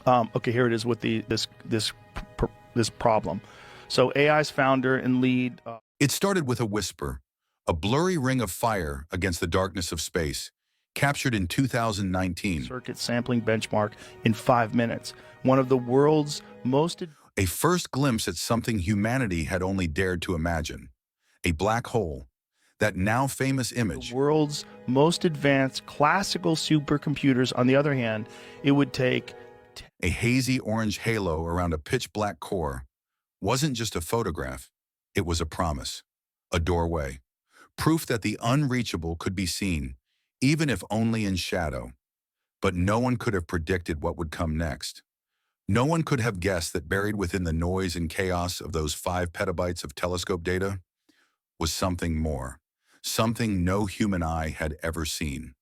Okay, here it is with this problem. So AI's founder and lead It started with a whisper, a blurry ring of fire against the darkness of space, captured in 2019, circuit sampling benchmark in 5 minutes. One of the world's most a first glimpse at something humanity had only dared to imagine, a black hole, that now famous image. advanced classical supercomputers. On the other hand, it would take A hazy orange halo around a pitch-black core wasn't just a photograph, it was a promise, a doorway, proof that the unreachable could be seen, even if only in shadow. But no one could have predicted what would come next. No one could have guessed that buried within the noise and chaos of those 5 petabytes of telescope data was something more, something no human eye had ever seen.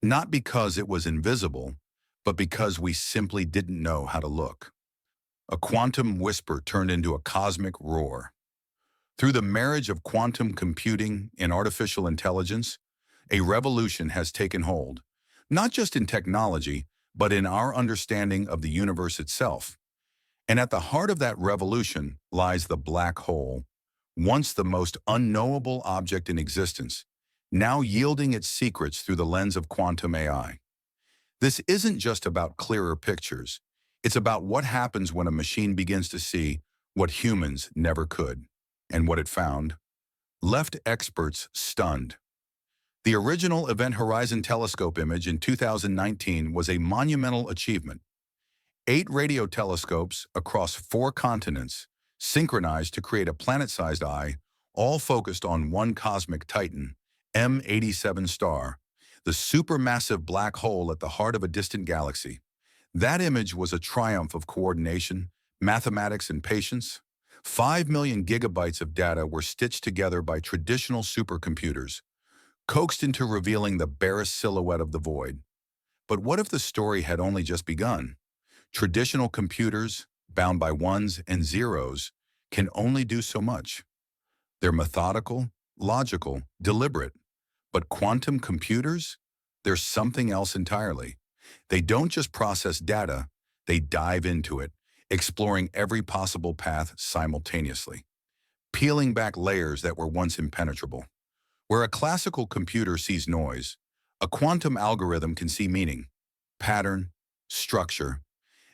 Not because it was invisible, but because we simply didn't know how to look. A quantum whisper turned into a cosmic roar. Through the marriage of quantum computing and artificial intelligence, a revolution has taken hold, not just in technology, but in our understanding of the universe itself. And at the heart of that revolution lies the black hole, once the most unknowable object in existence, now yielding its secrets through the lens of quantum AI. This isn't just about clearer pictures. It's about what happens when a machine begins to see what humans never could. And what it found left experts stunned. The original Event Horizon Telescope image in 2019 was a monumental achievement. 8 radio telescopes across 4 continents, synchronized to create a planet-sized eye, all focused on one cosmic titan, M87 star, the supermassive black hole at the heart of a distant galaxy. That image was a triumph of coordination, mathematics, and patience. 5 million gigabytes of data were stitched together by traditional supercomputers, coaxed into revealing the barest silhouette of the void. But what if the story had only just begun? Traditional computers, bound by ones and zeros, can only do so much. They're methodical, logical, deliberate. But quantum computers? They're something else entirely. They don't just process data, they dive into it, exploring every possible path simultaneously, peeling back layers that were once impenetrable. Where a classical computer sees noise, a quantum algorithm can see meaning, pattern, structure.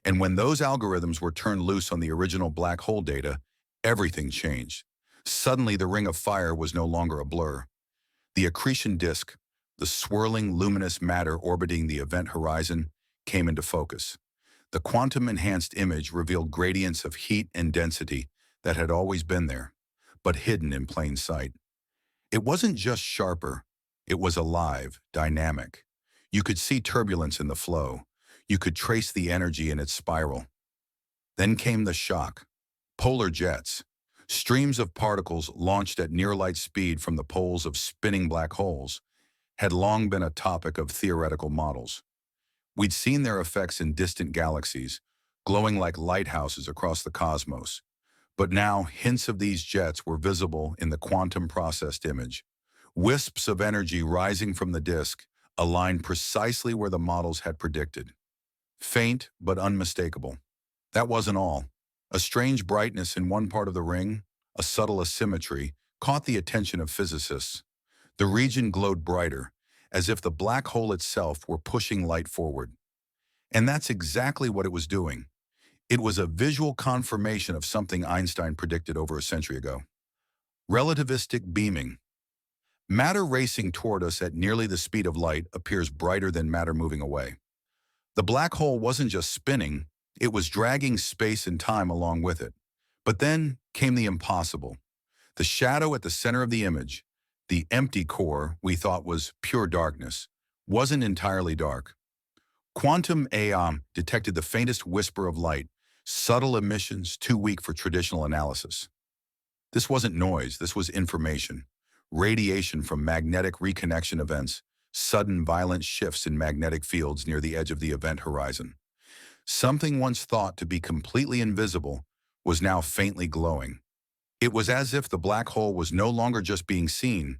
And when those algorithms were turned loose on the original black hole data, everything changed. Suddenly, the ring of fire was no longer a blur. The accretion disk, the swirling luminous matter orbiting the event horizon, came into focus. The quantum-enhanced image revealed gradients of heat and density that had always been there, but hidden in plain sight. It wasn't just sharper, it was alive, dynamic. You could see turbulence in the flow. You could trace the energy in its spiral. Then came the shock. Polar jets, streams of particles launched at near-light speed from the poles of spinning black holes, had long been a topic of theoretical models. We'd seen their effects in distant galaxies, glowing like lighthouses across the cosmos. But now, hints of these jets were visible in the quantum-processed image. Wisps of energy rising from the disk, aligned precisely where the models had predicted. Faint, but unmistakable. That wasn't all. A strange brightness in one part of the ring, a subtle asymmetry, caught the attention of physicists. The region glowed brighter, as if the black hole itself were pushing light forward. And that's exactly what it was doing. It was a visual confirmation of something Einstein predicted over a century ago. Relativistic beaming. Matter racing toward us at nearly the speed of light appears brighter than matter moving away. The black hole wasn't just spinning, it was dragging space and time along with it. But then came the impossible. The shadow at the center of the image, the empty core we thought was pure darkness, wasn't entirely dark. Quantum AI detected the faintest whisper of light, subtle emissions too weak for traditional analysis. This wasn't noise, this was information. Radiation from magnetic reconnection events, sudden violent shifts in magnetic fields near the edge of the event horizon. Something once thought to be completely invisible was now faintly glowing. It was as if the black hole was no longer just being seen,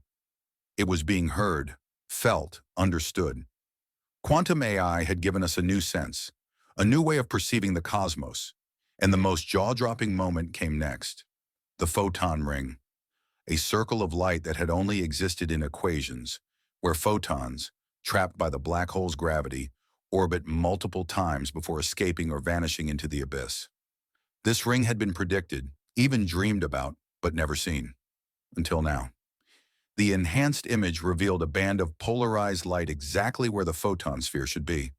it was being heard, felt, understood. Quantum AI had given us a new sense, a new way of perceiving the cosmos. And the most jaw-dropping moment came next. The photon ring, a circle of light that had only existed in equations, where photons, trapped by the black hole's gravity, orbit multiple times before escaping or vanishing into the abyss. This ring had been predicted, even dreamed about, but never seen. Until now. The enhanced image revealed a band of polarized light exactly where the photon sphere should be.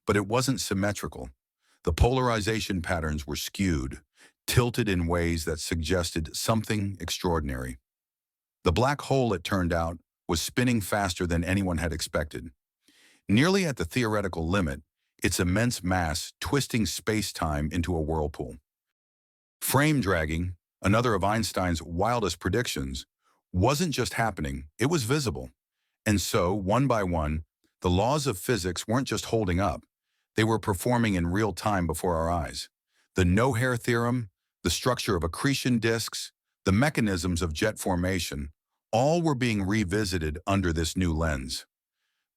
But it wasn't symmetrical. The polarization patterns were skewed, tilted in ways that suggested something extraordinary. The black hole, it turned out, was spinning faster than anyone had expected. Nearly at the theoretical limit, its immense mass twisting space-time into a whirlpool. Frame dragging, another of Einstein's wildest predictions, wasn't just happening, it was visible. And so, one by one, the laws of physics weren't just holding up, they were performing in real time before our eyes. The no-hair theorem, the structure of accretion disks, the mechanisms of jet formation, all were being revisited under this new lens.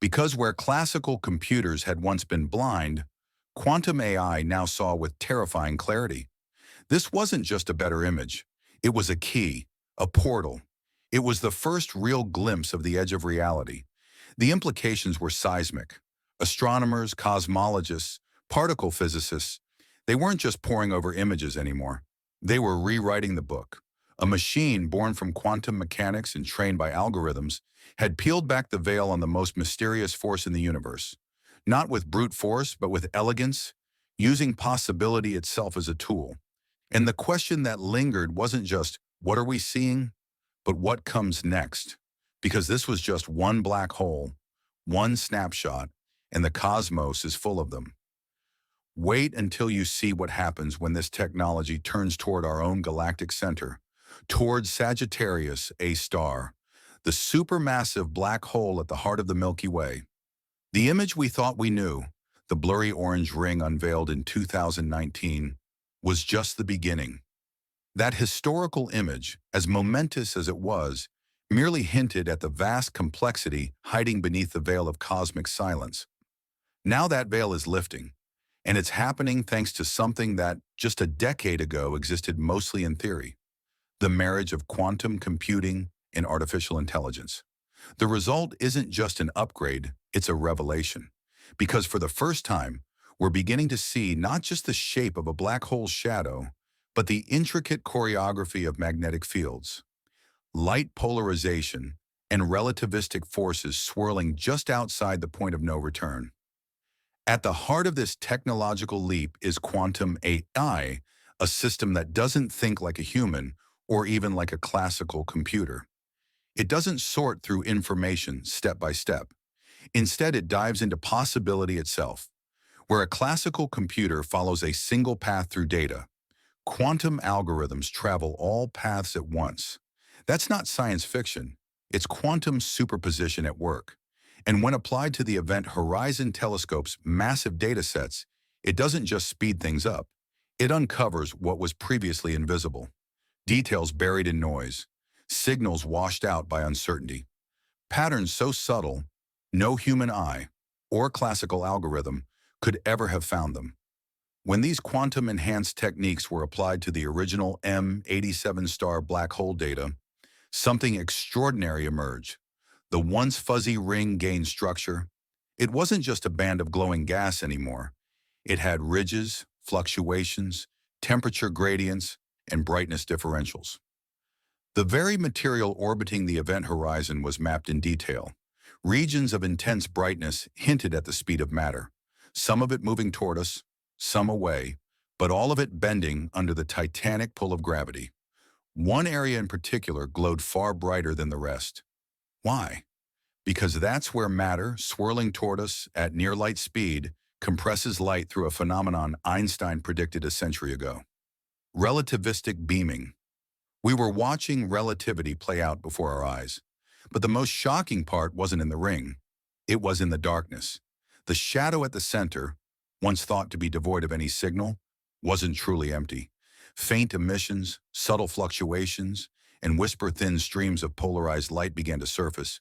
Because where classical computers had once been blind, quantum AI now saw with terrifying clarity. This wasn't just a better image. It was a key, a portal. It was the first real glimpse of the edge of reality. The implications were seismic. Astronomers, cosmologists, particle physicists, they weren't just poring over images anymore. They were rewriting the book. A machine born from quantum mechanics and trained by algorithms had peeled back the veil on the most mysterious force in the universe. Not with brute force, but with elegance, using possibility itself as a tool. And the question that lingered wasn't just, what are we seeing? But what comes next? Because this was just one black hole, one snapshot, and the cosmos is full of them. Wait until you see what happens when this technology turns toward our own galactic center, toward Sagittarius, A star, the supermassive black hole at the heart of the Milky Way. The image we thought we knew, the blurry orange ring unveiled in 2019, was just the beginning. That historical image, as momentous as it was, merely hinted at the vast complexity hiding beneath the veil of cosmic silence. Now that veil is lifting, and it's happening thanks to something that, just a decade ago, existed mostly in theory: the marriage of quantum computing and artificial intelligence. The result isn't just an upgrade, it's a revelation. Because for the first time, we're beginning to see not just the shape of a black hole's shadow, but the intricate choreography of magnetic fields, light polarization, and relativistic forces swirling just outside the point of no return. At the heart of this technological leap is quantum AI, a system that doesn't think like a human or even like a classical computer. It doesn't sort through information step by step. Instead, it dives into possibility itself. Where a classical computer follows a single path through data, quantum algorithms travel all paths at once. That's not science fiction. It's quantum superposition at work. And when applied to the Event Horizon Telescope's massive datasets, it doesn't just speed things up. It uncovers what was previously invisible. Details buried in noise, signals washed out by uncertainty, patterns so subtle, no human eye or classical algorithm could ever have found them. When these quantum-enhanced techniques were applied to the original M87 star black hole data, something extraordinary emerged. The once fuzzy ring gained structure. It wasn't just a band of glowing gas anymore. It had ridges, fluctuations, temperature gradients, and brightness differentials. The very material orbiting the event horizon was mapped in detail. Regions of intense brightness hinted at the speed of matter, some of it moving toward us, some away, but all of it bending under the titanic pull of gravity. One area in particular glowed far brighter than the rest. Why? Because that's where matter, swirling toward us at near light speed, compresses light through a phenomenon Einstein predicted a century ago. Relativistic beaming. We were watching relativity play out before our eyes. But the most shocking part wasn't in the ring. It was in the darkness. The shadow at the center, once thought to be devoid of any signal, wasn't truly empty. Faint emissions, subtle fluctuations, and whisper-thin streams of polarized light began to surface.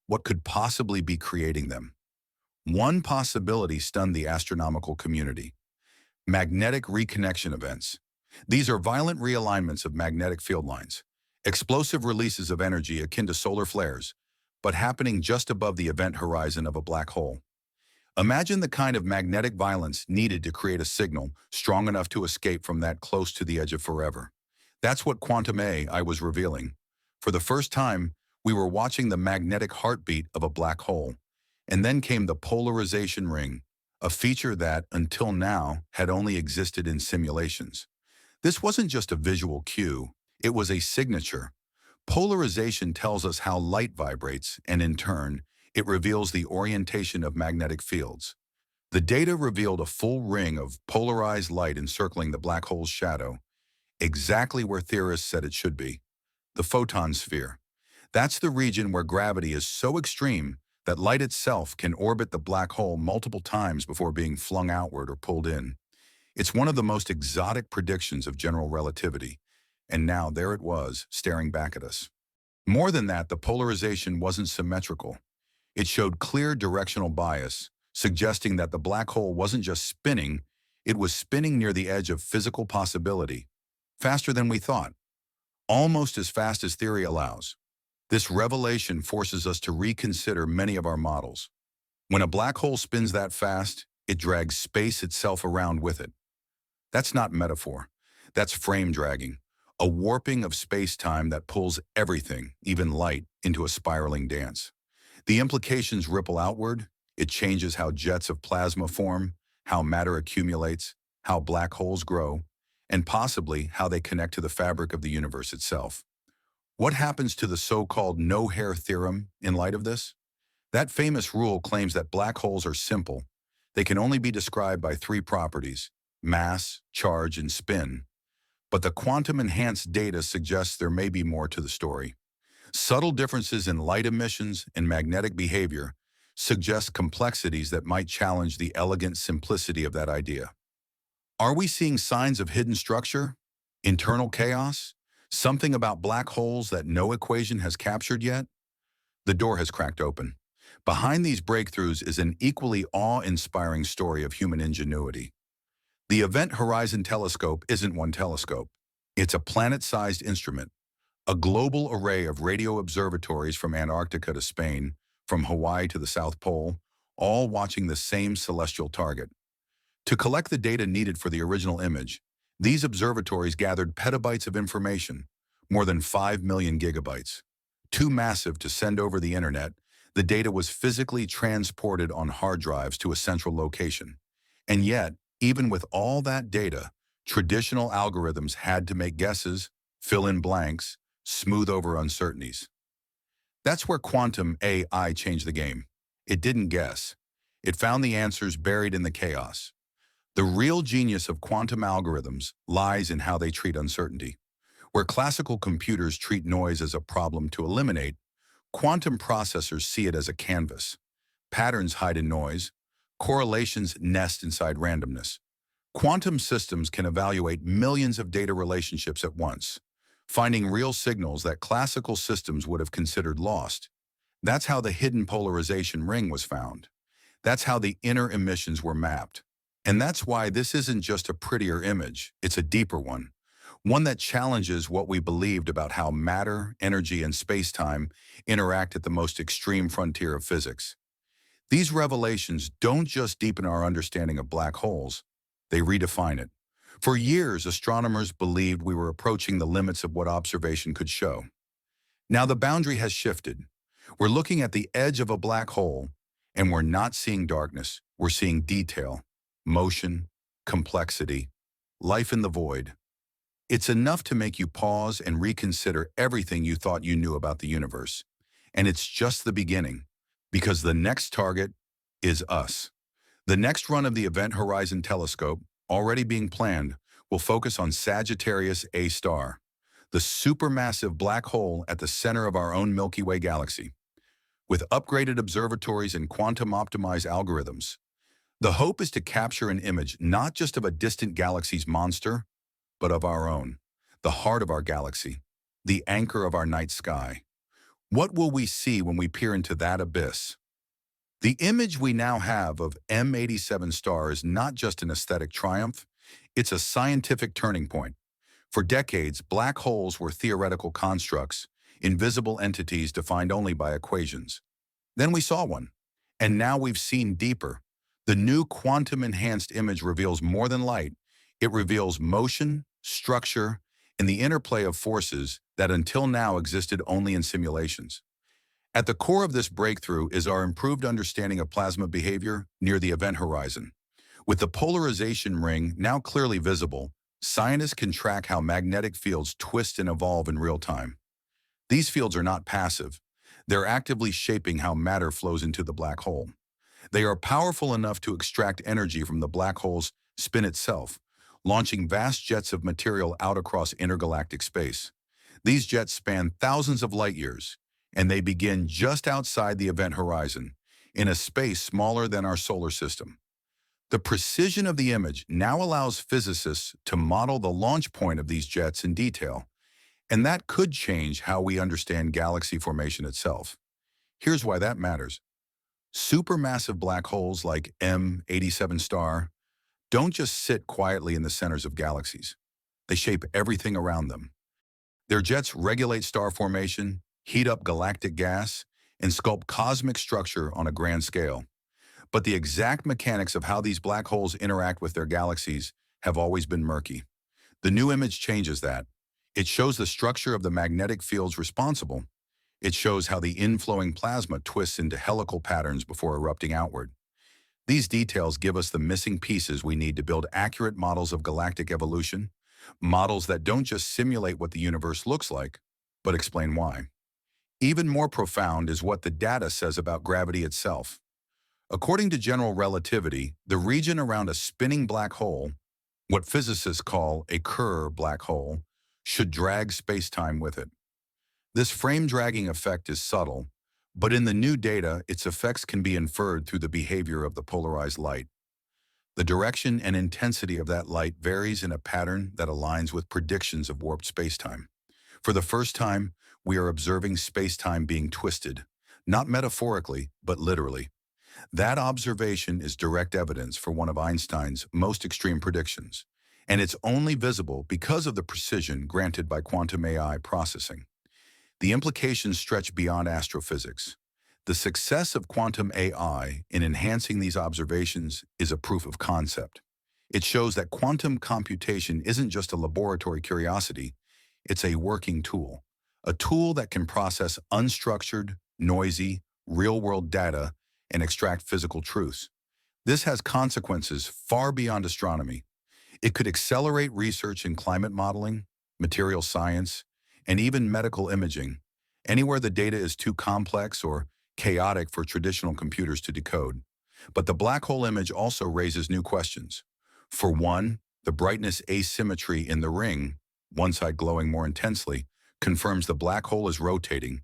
What could possibly be creating them? One possibility stunned the astronomical community. Magnetic reconnection events. These are violent realignments of magnetic field lines, explosive releases of energy akin to solar flares, but happening just above the event horizon of a black hole. Imagine the kind of magnetic violence needed to create a signal strong enough to escape from that close to the edge of forever. That's what quantum AI was revealing. For the first time, we were watching the magnetic heartbeat of a black hole. And then came the polarization ring, a feature that, until now, had only existed in simulations. This wasn't just a visual cue, it was a signature. Polarization tells us how light vibrates, and in turn, it reveals the orientation of magnetic fields. The data revealed a full ring of polarized light encircling the black hole's shadow, exactly where theorists said it should be, the photon sphere. That's the region where gravity is so extreme that light itself can orbit the black hole multiple times before being flung outward or pulled in. It's one of the most exotic predictions of general relativity, and now there it was, staring back at us. More than that, the polarization wasn't symmetrical. It showed clear directional bias, suggesting that the black hole wasn't just spinning, it was spinning near the edge of physical possibility, faster than we thought, almost as fast as theory allows. This revelation forces us to reconsider many of our models. When a black hole spins that fast, it drags space itself around with it. That's not metaphor. That's frame dragging, a warping of space-time that pulls everything, even light, into a spiraling dance. The implications ripple outward. It changes how jets of plasma form, how matter accumulates, how black holes grow, and possibly how they connect to the fabric of the universe itself. What happens to the so-called no-hair theorem in light of this? That famous rule claims that black holes are simple. They can only be described by three properties: mass, charge, and spin. But the quantum-enhanced data suggests there may be more to the story. Subtle differences in light emissions and magnetic behavior suggest complexities that might challenge the elegant simplicity of that idea. Are we seeing signs of hidden structure? Internal chaos? Something about black holes that no equation has captured yet? The door has cracked open. Behind these breakthroughs is an equally awe-inspiring story of human ingenuity. The Event Horizon Telescope isn't one telescope. It's a planet-sized instrument, a global array of radio observatories from Antarctica to Spain, from Hawaii to the South Pole, all watching the same celestial target. To collect the data needed for the original image, these observatories gathered petabytes of information, more than 5 million gigabytes. Too massive to send over the internet, the data was physically transported on hard drives to a central location. And yet, even with all that data, traditional algorithms had to make guesses, fill in blanks, smooth over uncertainties. That's where quantum AI changed the game. It didn't guess. It found the answers buried in the chaos. The real genius of quantum algorithms lies in how they treat uncertainty. Where classical computers treat noise as a problem to eliminate, quantum processors see it as a canvas. Patterns hide in noise. Correlations nest inside randomness. Quantum systems can evaluate millions of data relationships at once, finding real signals that classical systems would have considered lost. That's how the hidden polarization ring was found. That's how the inner emissions were mapped. And that's why this isn't just a prettier image, it's a deeper one that challenges what we believed about how matter, energy, and space-time interact at the most extreme frontier of physics. These revelations don't just deepen our understanding of black holes, they redefine it. For years, astronomers believed we were approaching the limits of what observation could show. Now the boundary has shifted. We're looking at the edge of a black hole, and we're not seeing darkness, we're seeing detail, motion, complexity, life in the void. It's enough to make you pause and reconsider everything you thought you knew about the universe. And it's just the beginning, because the next target is us. The next run of the Event Horizon Telescope, already being planned, will focus on Sagittarius A star, the supermassive black hole at the center of our own Milky Way galaxy. With upgraded observatories and quantum-optimized algorithms, the hope is to capture an image not just of a distant galaxy's monster, but of our own, the heart of our galaxy, the anchor of our night sky. What will we see when we peer into that abyss? The image we now have of M87 star is not just an aesthetic triumph, It's a scientific turning point. For decades, black holes were theoretical constructs, invisible entities defined only by equations. Then we saw one. And now we've seen deeper. The new quantum-enhanced image reveals more than light. It reveals motion, structure, and the interplay of forces that until now existed only in simulations. At the core of this breakthrough is our improved understanding of plasma behavior near the event horizon. With the polarization ring now clearly visible, scientists can track how magnetic fields twist and evolve in real time. These fields are not passive. They're actively shaping how matter flows into the black hole. They are powerful enough to extract energy from the black hole's spin itself, launching vast jets of material out across intergalactic space. These jets span thousands of light years, and they begin just outside the event horizon, in a space smaller than our solar system. The precision of the image now allows physicists to model the launch point of these jets in detail, and that could change how we understand galaxy formation itself. Here's why that matters. Supermassive black holes like M87 star don't just sit quietly in the centers of galaxies. They shape everything around them. Their jets regulate star formation, heat up galactic gas, and sculpt cosmic structure on a grand scale. But the exact mechanics of how these black holes interact with their galaxies have always been murky. The new image changes that. It shows the structure of the magnetic fields responsible. It shows how the inflowing plasma twists into helical patterns before erupting outward. These details give us the missing pieces we need to build accurate models of galactic evolution, models that don't just simulate what the universe looks like, but explain why. Even more profound is what the data says about gravity itself. According to general relativity, the region around a spinning black hole, what physicists call a Kerr black hole, should drag space-time with it. This frame-dragging effect is subtle, but in the new data, its effects can be inferred through the behavior of the polarized light. The direction and intensity of that light varies in a pattern that aligns with predictions of warped spacetime. For the first time, we are observing spacetime being twisted, not metaphorically, but literally. That observation is direct evidence for one of Einstein's most extreme predictions, and it's only visible because of the precision granted by quantum AI processing. The implications stretch beyond astrophysics. The success of quantum AI in enhancing these observations is a proof of concept. It shows that quantum computation isn't just a laboratory curiosity, it's a working tool, a tool that can process unstructured, noisy, real-world data and extract physical truths. This has consequences far beyond astronomy. It could accelerate research in climate modeling, material science, and even medical imaging, anywhere the data is too complex or chaotic for traditional computers to decode. But the black hole image also raises new questions. For one, the brightness asymmetry in the ring, one side glowing more intensely, confirms the black hole is rotating,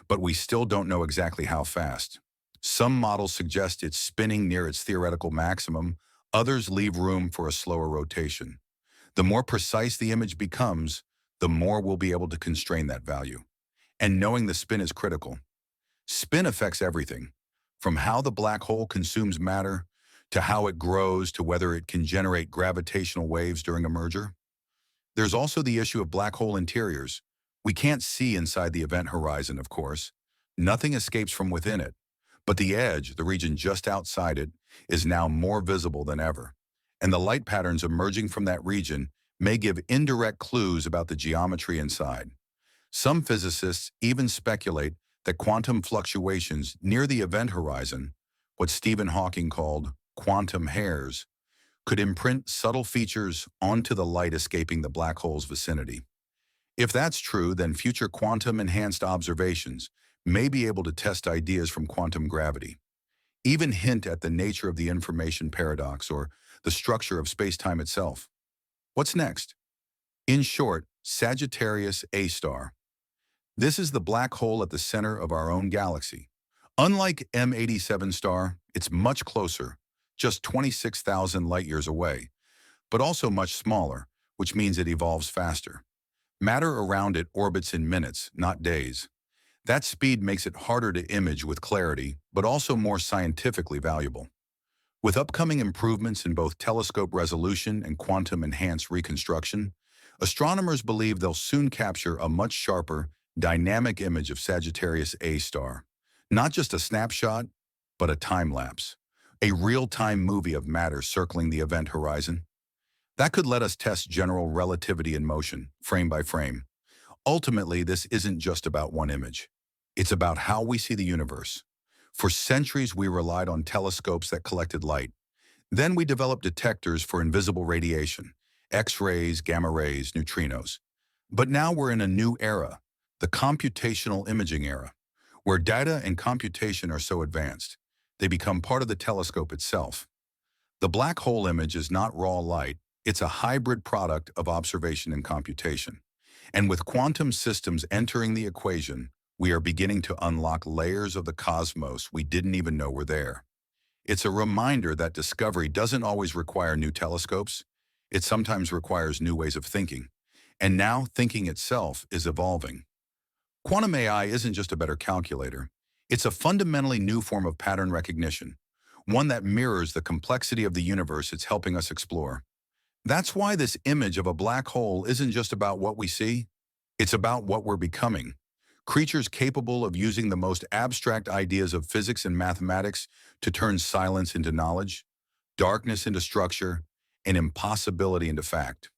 but we still don't know exactly how fast. Some models suggest it's spinning near its theoretical maximum, others leave room for a slower rotation. The more precise the image becomes, the more we'll be able to constrain that value. And knowing the spin is critical. Spin affects everything, from how the black hole consumes matter, to how it grows, to whether it can generate gravitational waves during a merger. There's also the issue of black hole interiors. We can't see inside the event horizon, of course. Nothing escapes from within it. But the edge, the region just outside it, is now more visible than ever. And the light patterns emerging from that region may give indirect clues about the geometry inside. Some physicists even speculate that quantum fluctuations near the event horizon, what Stephen Hawking called quantum hairs, could imprint subtle features onto the light escaping the black hole's vicinity. If that's true, then future quantum-enhanced observations may be able to test ideas from quantum gravity, even hint at the nature of the information paradox or the structure of space-time itself. What's next? In short, Sagittarius A star. This is the black hole at the center of our own galaxy. Unlike M87 star, it's much closer, just 26,000 light-years away, but also much smaller, which means it evolves faster. Matter around it orbits in minutes, not days. That speed makes it harder to image with clarity, but also more scientifically valuable. With upcoming improvements in both telescope resolution and quantum-enhanced reconstruction, astronomers believe they'll soon capture a much sharper, dynamic image of Sagittarius A star. Not just a snapshot, but a time-lapse. A real-time movie of matter circling the event horizon. That could let us test general relativity in motion, frame by frame. Ultimately, this isn't just about one image. It's about how we see the universe. For centuries, we relied on telescopes that collected light. Then we developed detectors for invisible radiation, X-rays, gamma rays, neutrinos. But now we're in a new era, the computational imaging era, where data and computation are so advanced, they become part of the telescope itself. The black hole image is not raw light, it's a hybrid product of observation and computation. And with quantum systems entering the equation, we are beginning to unlock layers of the cosmos we didn't even know were there. It's a reminder that discovery doesn't always require new telescopes. It sometimes requires new ways of thinking. And now thinking itself is evolving. Quantum AI isn't just a better calculator. It's a fundamentally new form of pattern recognition, one that mirrors the complexity of the universe it's helping us explore. That's why this image of a black hole isn't just about what we see, it's about what we're becoming. Creatures capable of using the most abstract ideas of physics and mathematics to turn silence into knowledge, darkness into structure, and impossibility into fact.